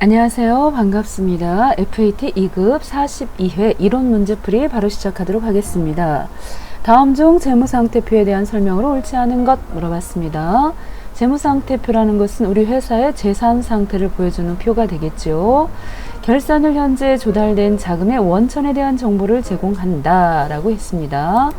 안녕하세요. 반갑습니다. FAT 2급 42회 이론 문제풀이 바로 시작하도록 하겠습니다. 다음 중 재무상태표에 대한 설명으로 옳지 않은 것 물어봤습니다. 재무상태표라는 것은 우리 회사의 재산 상태를 보여주는 표가 되겠죠. 결산일 현재 조달된 자금의 원천에 대한 정보를 제공한다 라고 했습니다.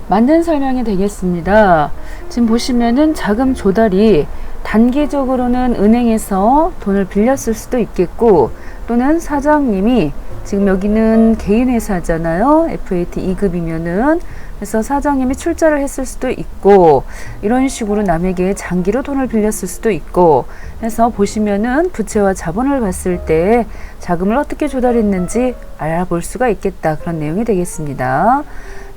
맞는 설명이 되겠습니다. 지금 보시면은 자금 조달이 단기적으로는 은행에서 돈을 빌렸을 수도 있겠고, 또는 사장님이 지금 여기는 개인 회사잖아요. FAT 2급이면은. 그래서 사장님이 출자를 했을 수도 있고, 이런 식으로 남에게 장기로 돈을 빌렸을 수도 있고 해서 보시면은 부채와 자본을 봤을 때 자금을 어떻게 조달했는지 알아볼 수가 있겠다, 그런 내용이 되겠습니다.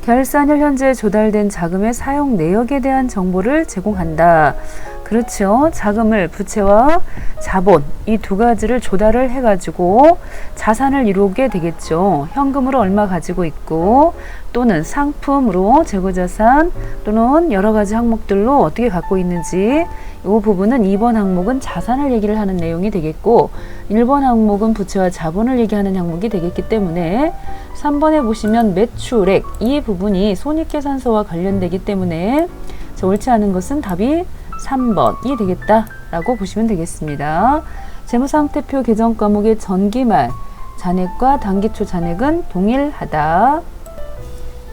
결산일 현재 조달된 자금의 사용 내역에 대한 정보를 제공한다. 그렇죠. 자금을 부채와 자본 이 두 가지를 조달을 해가지고 자산을 이루게 되겠죠. 현금으로 얼마 가지고 있고, 또는 상품으로 재고자산 또는 여러 가지 항목들로 어떻게 갖고 있는지, 이 부분은 2번 항목은 자산을 얘기를 하는 내용이 되겠고, 1번 항목은 부채와 자본을 얘기하는 항목이 되겠기 때문에 3번에 보시면 매출액, 이 부분이 손익계산서와 관련되기 때문에 옳지 않은 것은 답이 3번이 되겠다 라고 보시면 되겠습니다. 재무상태표 개정 과목의 전기말 잔액과 단기초 잔액은 동일하다.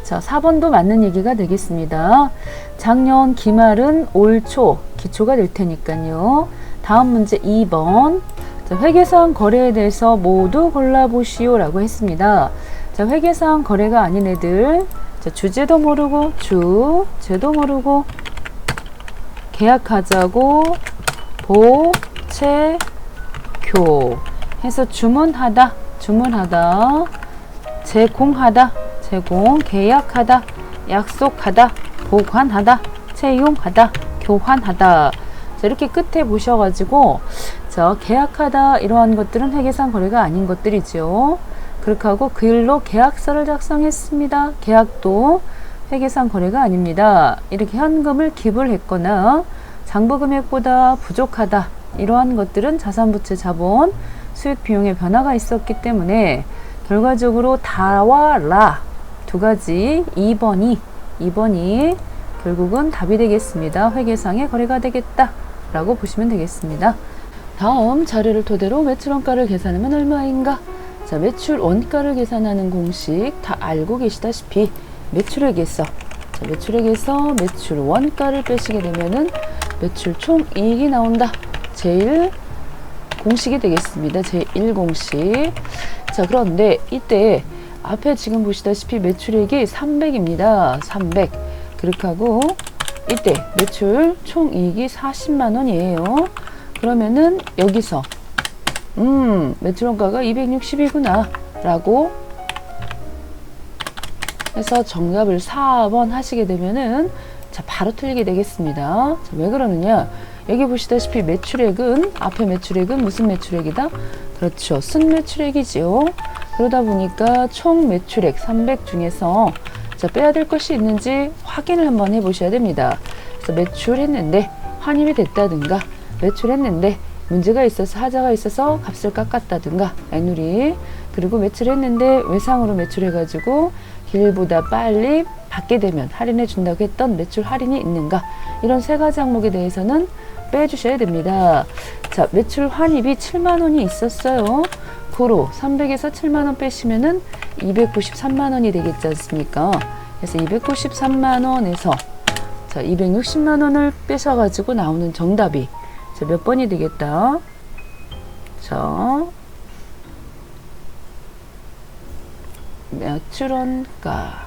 자, 4번도 맞는 얘기가 되겠습니다. 작년 기말은 올 초 기초가 될 테니까요. 다음 문제 2번. 자, 회계사항 거래에 대해서 모두 골라보시오 라고 했습니다. 자, 회계사항 거래가 아닌 애들, 자, 주제도 모르고 제도 모르고 계약하자고 보채교 해서 주문하다 제공하다 제공, 계약하다, 약속하다, 보관하다, 채용하다, 교환하다. 자, 이렇게 끝에 보셔가지고, 자, 계약하다 이러한 것들은 회계상 거래가 아닌 것들이죠. 그렇게 하고 그 일로 계약서를 작성했습니다. 계약도 회계상 거래가 아닙니다. 이렇게 현금을 기부를 했거나 장부 금액보다 부족하다 이러한 것들은 자산부채 자본 수익 비용의 변화가 있었기 때문에 결과적으로 다와 라 두 가지 2번이 결국은 답이 되겠습니다. 회계상의 거래가 되겠다 라고 보시면 되겠습니다. 다음 자료를 토대로 매출 원가를 계산하면 얼마인가? 자, 매출 원가를 계산하는 공식 다 알고 계시다시피 매출액에서 매출 원가를 빼시게 되면은 매출 총이익이 나온다. 제일 공식이 되겠습니다. 제1공식. 자, 그런데 이때 앞에 지금 보시다시피 매출액이 300입니다. 300. 그렇게 하고 이때 매출 총이익이 40만 원이에요. 그러면은 여기서 매출원가가 260이구나 라고 해서 정답을 4번 하시게 되면은 자, 바로 틀리게 되겠습니다. 자, 왜 그러느냐? 여기 보시다시피 매출액은, 앞에 매출액은 무슨 매출액이다? 그렇죠. 순매출액이지요. 그러다 보니까 총 매출액 300 중에서 자, 빼야 될 것이 있는지 확인을 한번 해보셔야 됩니다. 그래서 매출했는데 환입이 됐다든가, 매출했는데 문제가 있어서 하자가 있어서 값을 깎았다든가, 애누리, 그리고 매출했는데 외상으로 매출해가지고 길보다 빨리 받게 되면 할인해 준다고 했던 매출 할인이 있는가, 이런 세 가지 항목에 대해서는 빼주셔야 됩니다. 자, 매출 환입이 7만 원이 있었어요. 고로 300에서 7만 원 빼시면은 293만 원이 되겠지 않습니까? 그래서 293만 원에서 자, 260만 원을 빼셔가지고 나오는 정답이 자, 몇 번이 되겠다? 자, 매출원가.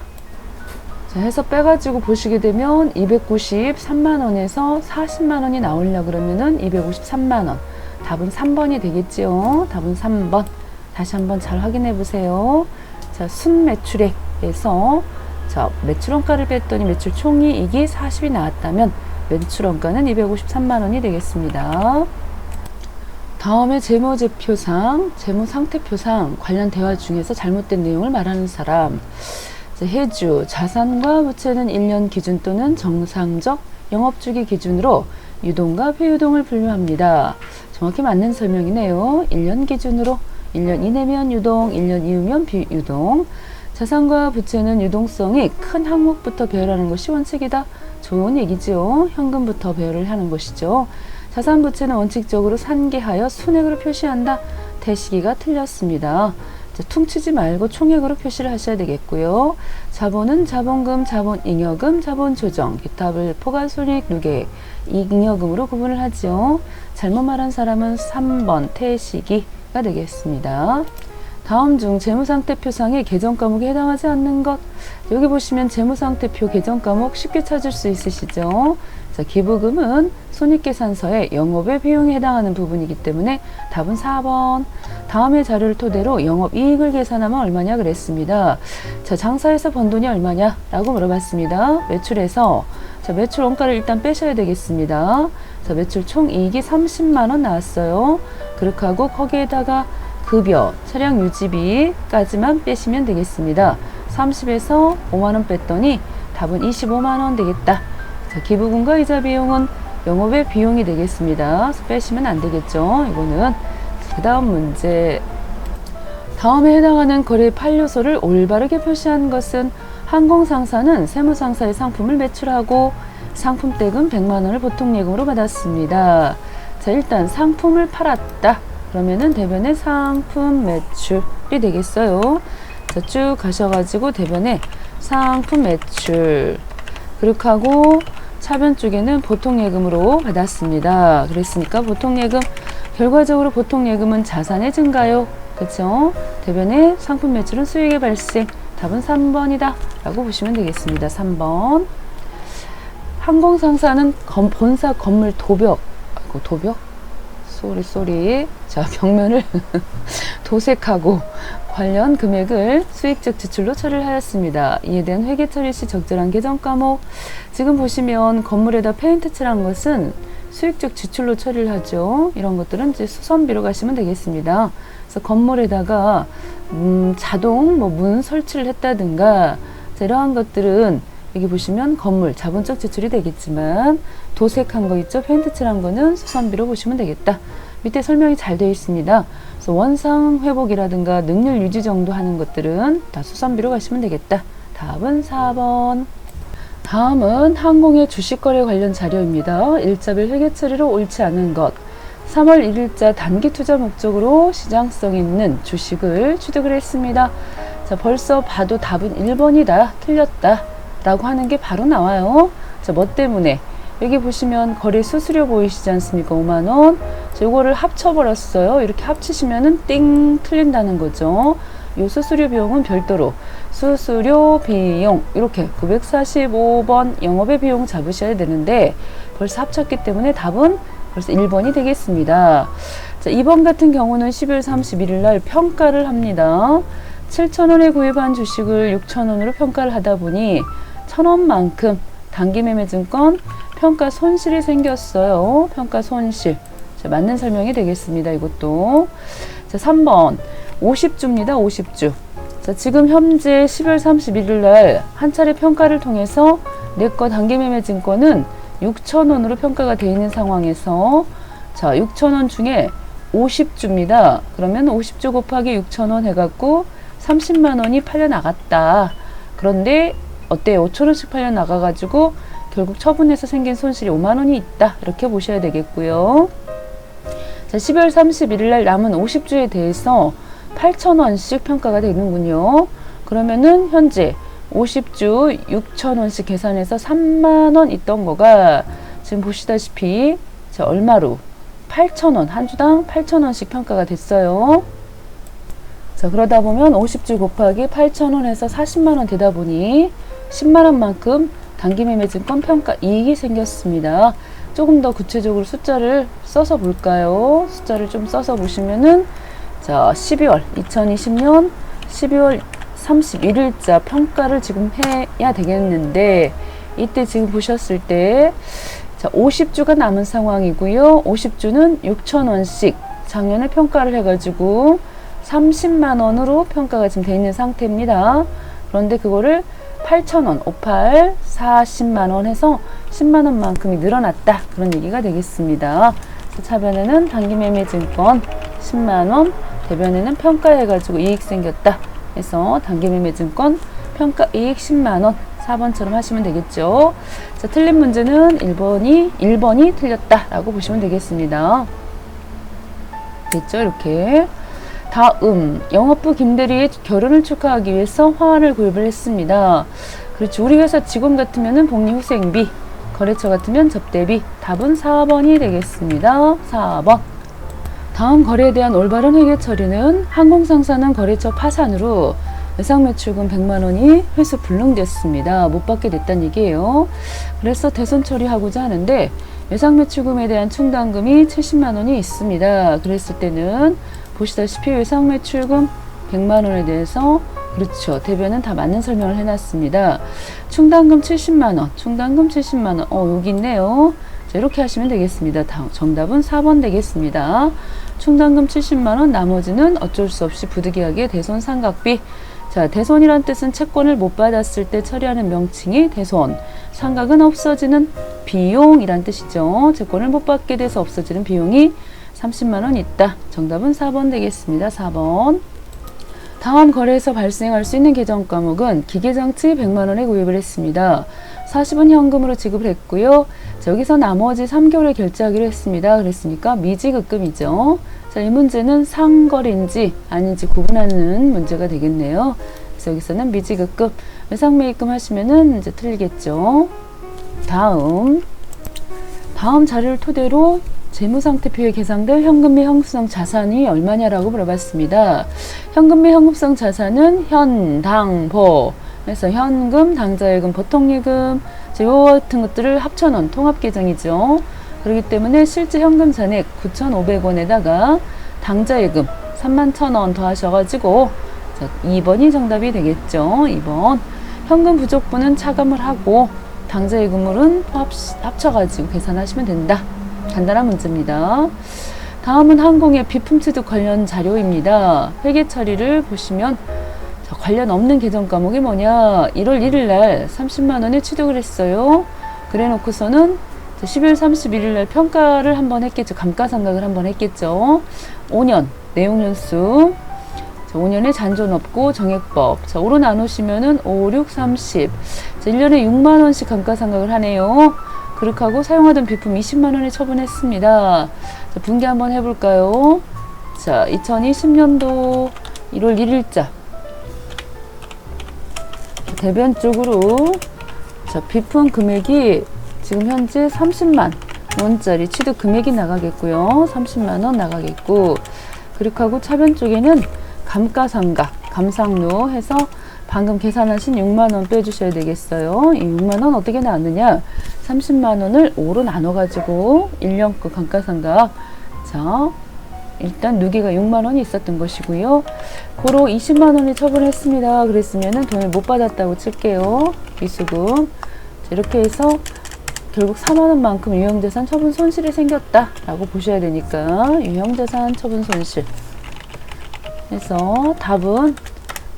자, 해서 빼가지고 보시게 되면 293만 원에서 40만 원이 나오려고 그러면은 253만 원. 답은 3번이 되겠지요. 답은 3번. 다시 한번 잘 확인해 보세요. 자, 순매출액에서 자, 매출원가를 뺐더니 매출 총이익이 40이 나왔다면 매출원가는 253만 원이 되겠습니다. 다음에 재무제표상, 재무상태표상 관련 대화 중에서 잘못된 내용을 말하는 사람. 자, 해주, 자산과 부채는 1년 기준 또는 정상적 영업주기 기준으로 유동과 폐유동을 분류합니다. 정확히 맞는 설명이네요. 1년 기준으로 1년 이내면 유동, 1년 이후면 비유동. 자산과 부채는 유동성이 큰 항목부터 배열하는 것이 원칙이다. 좋은 얘기죠. 현금부터 배열을 하는 것이죠. 자산 부채는 원칙적으로 산계하여 순액으로 표시한다. 대시기가 틀렸습니다. 퉁치지 말고 총액으로 표시를 하셔야 되겠고요. 자본은 자본금, 자본잉여금, 자본조정, 기타별 포괄손익, 누계액, 잉여금으로 구분을 하죠. 잘못 말한 사람은 3번 태시기가 되겠습니다. 다음 중 재무상태표상의 계정과목에 해당하지 않는 것. 여기 보시면 재무상태표 계정과목 쉽게 찾을 수 있으시죠. 자, 기부금은 손익계산서에 영업의 비용에 해당하는 부분이기 때문에 답은 4번. 다음의 자료를 토대로 영업이익을 계산하면 얼마냐 그랬습니다. 자, 장사에서 번 돈이 얼마냐 라고 물어봤습니다. 매출에서 자, 매출 원가를 일단 빼셔야 되겠습니다. 자, 매출 총이익이 30만원 나왔어요. 그렇게 하고 거기에다가 급여, 차량 유지비까지만 빼시면 되겠습니다. 30에서 5만원 뺐더니 답은 25만원 되겠다. 자, 기부금과 이자 비용은 영업의 비용이 되겠습니다. 빼시면 안 되겠죠. 이거는. 그 다음 문제. 다음에 해당하는 거래 판료소를 올바르게 표시한 것은 항공상사는 세무상사의 상품을 매출하고 상품대금 100만원을 보통예금으로 받았습니다. 자, 일단 상품을 팔았다. 그러면은 대변에 상품 매출이 되겠어요. 자, 쭉 가셔가지고 대변에 상품 매출. 그렇게 하고 차변 쪽에는 보통예금으로 받았습니다. 그랬으니까 보통예금, 결과적으로 보통예금은 자산의 증가요. 그쵸? 대변에 상품 매출은 수익의 발생. 답은 3번이다. 라고 보시면 되겠습니다. 3번. 항공상사는 본사 건물 도벽. 아이고, 도벽? 쏘리. 자, 벽면을 도색하고 관련 금액을 수익적 지출로 처리를 하였습니다. 이에 대한 회계 처리 시 적절한 계정 과목. 지금 보시면 건물에다 페인트 칠한 것은 수익적 지출로 처리를 하죠. 이런 것들은 이제 수선비로 가시면 되겠습니다. 그래서 건물에다가 자동 문 설치를 했다든가 이러한 것들은 여기 보시면 건물 자본적 지출이 되겠지만 도색한 거 있죠. 페인트 칠한 거는 수선비로 보시면 되겠다. 밑에 설명이 잘 되어 있습니다. 그래서 원상 회복이라든가 능률 유지 정도 하는 것들은 다 수선비로 가시면 되겠다. 답은 4번. 다음은 항공의 주식거래 관련 자료입니다. 일자별 회계 처리로 옳지 않은 것. 3월 1일자 단기 투자 목적으로 시장성 있는 주식을 취득을 했습니다. 자, 벌써 봐도 답은 1번이다. 틀렸다. 라고 하는 게 바로 나와요. 자, 뭐 때문에? 여기 보시면 거래 수수료 보이시지 않습니까? 5만원. 이거를 합쳐버렸어요. 이렇게 합치시면은 띵 틀린다는 거죠. 요 수수료 비용은 별도로 수수료 비용 이렇게 945번 영업의 비용 잡으셔야 되는데 벌써 합쳤기 때문에 답은 벌써 1번이 되겠습니다. 자, 2번 같은 경우는 12월 31일 날 평가를 합니다. 7,000원에 구입한 주식을 6,000원으로 평가를 하다 보니 1,000원만큼 단기매매증권 평가 손실이 생겼어요. 평가 손실. 자, 맞는 설명이 되겠습니다. 이것도. 자, 3번 50주입니다. 50주. 자, 지금 현재 12월 31일 날 한 차례 평가를 통해서 내거 단기매매증권은 6,000원으로 평가가 되어 있는 상황에서 자, 6,000원 중에 50주입니다. 그러면 50주 곱하기 6,000원 해갖고 30만 원이 팔려 나갔다. 그런데 어때요? 5,000원씩 팔려 나가가지고 결국 처분해서 생긴 손실이 5만 원이 있다. 이렇게 보셔야 되겠고요. 자, 12월 31일 날 남은 50주에 대해서 8,000원씩 평가가 되는군요. 그러면은 현재 50주 6,000원씩 계산해서 3만 원 있던 거가 지금 보시다시피 자, 얼마로? 8,000원, 한 주당 8,000원씩 평가가 됐어요. 자, 그러다 보면 50주 곱하기 8,000원 해서 40만 원 되다 보니 10만 원만큼 단기매매증권 평가 이익이 생겼습니다. 조금 더 구체적으로 숫자를 써서 볼까요? 숫자를 좀 써서 보시면은 자, 2020년 12월 31일자 평가를 지금 해야 되겠는데 이때 지금 보셨을 때 자, 50주가 남은 상황이고요. 50주는 6,000원씩 작년에 평가를 해가지고 30만 원으로 평가가 지금 되어 있는 상태입니다. 그런데 그거를 8,000원, 58, 40만원 해서 10만원만큼이 늘어났다. 그런 얘기가 되겠습니다. 차변에는 단기매매증권 10만원, 대변에는 평가해가지고 이익 생겼다 해서 단기매매증권 평가이익 10만원 4번처럼 하시면 되겠죠. 자, 틀린 문제는 1번이 틀렸다라고 보시면 되겠습니다. 됐죠? 이렇게. 다음, 영업부 김대리의 결혼을 축하하기 위해서 화환을 구입을 했습니다. 그렇죠. 우리 회사 직원 같으면 복리후생비, 거래처 같으면 접대비. 답은 4번이 되겠습니다. 4번. 다음 거래에 대한 올바른 회계 처리는 항공상사는 거래처 파산으로 외상매출금 100만원이 회수 불능됐습니다. 못 받게 됐다는 얘기예요. 그래서 대손 처리하고자 하는데 외상매출금에 대한 충당금이 70만원이 있습니다. 그랬을 때는 보시다시피 외상매출금 100만원에 대해서 그렇죠. 대변은 다 맞는 설명을 해놨습니다. 충당금 70만원, 충당금 70만원. 여기 있네요. 자, 이렇게 하시면 되겠습니다. 다음 정답은 4번 되겠습니다. 충당금 70만원, 나머지는 어쩔 수 없이 부득이하게 대손 상각비. 자, 대손이란 뜻은 채권을 못 받았을 때 처리하는 명칭이 대손, 상각은 없어지는 비용이란 뜻이죠. 채권을 못 받게 돼서 없어지는 비용이 30만원 있다. 정답은 4번 되겠습니다. 4번. 다음 거래에서 발생할 수 있는 계정 과목은 기계장치 100만원에 구입을 했습니다. 40은 현금으로 지급을 했고요. 자, 여기서 나머지 3개월에 결제하기로 했습니다. 그랬으니까 미지급금이죠. 자, 이 문제는 상거래인지 아닌지 구분하는 문제가 되겠네요. 그래서 여기서는 미지급금, 외상매입금 하시면은 이제 틀리겠죠. 다음 자료를 토대로 재무상태표에 계산될 현금 및 현금성 자산이 얼마냐라고 물어봤습니다. 현금 및 현금성 자산은 현, 당, 보. 그래서 현금, 당좌예금, 보통예금, 이와 같은 것들을 합쳐놓은 통합계정이죠. 그렇기 때문에 실제 현금 잔액 9,500원에다가 당좌예금 31,000원 더하셔가지고 2번이 정답이 되겠죠. 2번. 현금 부족분은 차감을 하고 당좌예금물은 합쳐가지고 계산하시면 된다. 간단한 문제입니다. 다음은 항공의 비품 취득 관련 자료입니다. 회계 처리를 보시면 관련 없는 계정 과목이 뭐냐. 1월 1일 날 30만원에 취득을 했어요. 그래 놓고서는 12월 31일 날 평가를 한번 했겠죠. 감가상각을 한번 했겠죠. 5년 내용연수, 5년에 잔존 없고 정액법. 자, 5로 나누시면은 5, 6, 30. 자, 1년에 6만원씩 감가상각을 하네요. 그렇게 하고 사용하던 비품 20만원에 처분했습니다. 자, 분기 한번 해볼까요? 자, 2020년도 1월 1일자. 대변 쪽으로 자, 비품 금액이 지금 현재 30만 원짜리 취득 금액이 나가겠고요. 30만원 나가겠고, 그렇게 하고 차변 쪽에는 감가상각, 감상료 해서 방금 계산하신 6만원 빼주셔야 되겠어요. 이 6만원 어떻게 나왔느냐? 30만원을 5로 나눠가지고 1년권 감가상각. 자, 일단 누계가 6만원이 있었던 것이고요. 고로 20만원이 처분했습니다. 그랬으면은 돈을 못 받았다고 칠게요. 비수금. 자, 이렇게 해서 결국 4만원만큼 유형자산 처분 손실이 생겼다 라고 보셔야 되니까 유형자산 처분 손실 해서 답은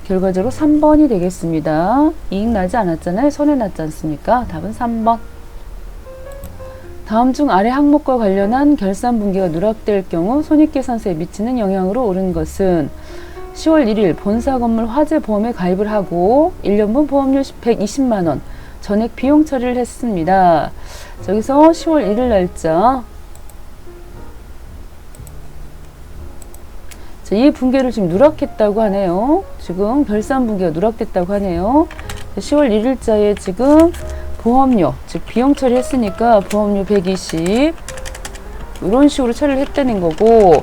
결과적으로 3번이 되겠습니다. 이익 나지 않았잖아요. 손해 났지 않습니까? 답은 3번. 다음 중 아래 항목과 관련한 결산 분기가 누락될 경우 손익계산서에 미치는 영향으로 옳은 것은 10월 1일 본사 건물 화재 보험에 가입을 하고 1년분 보험료 120만원 전액 비용 처리를 했습니다. 여기서 10월 1일 날짜. 자, 이 분기를 지금 누락했다고 하네요. 지금 결산 분기가 누락됐다고 하네요. 10월 1일자에 지금 보험료, 즉 비용 처리했으니까 보험료 120 이런 식으로 처리를 했다는 거고,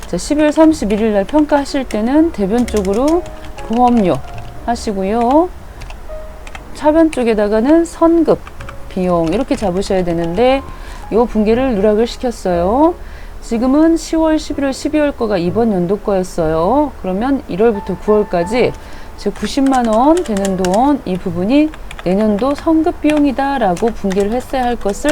자, 12월 31일 날 평가하실 때는 대변 쪽으로 보험료 하시고요. 차변 쪽에다가는 선급 비용 이렇게 잡으셔야 되는데 이 분기를 누락을 시켰어요. 지금은 10월, 11월, 12월 거가 이번 연도 거였어요. 그러면 1월부터 9월까지 즉 90만원 되는 돈, 이 부분이 내년도 선급 비용이다 라고 분기를 했어야 할 것을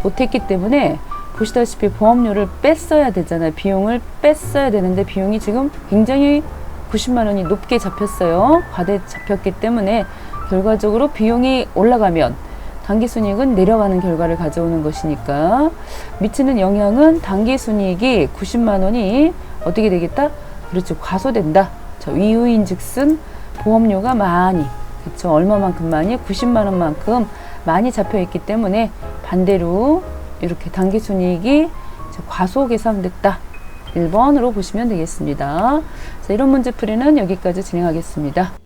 못했기 때문에 보시다시피 보험료를 뺐어야 되잖아요. 비용을 뺐어야 되는데 비용이 지금 굉장히 90만 원이 높게 잡혔어요. 과대 잡혔기 때문에 결과적으로 비용이 올라가면 당기순이익은 내려가는 결과를 가져오는 것이니까 미치는 영향은 당기순이익이 90만 원이 어떻게 되겠다? 그렇죠. 과소된다. 자, 이유인즉슨 보험료가 많이, 그렇죠. 얼마만큼 많이? 90만 원만큼 많이 잡혀있기 때문에 반대로 이렇게 당기순이익이 과소 계산됐다. 1번으로 보시면 되겠습니다. 자, 이런 문제풀이는 여기까지 진행하겠습니다.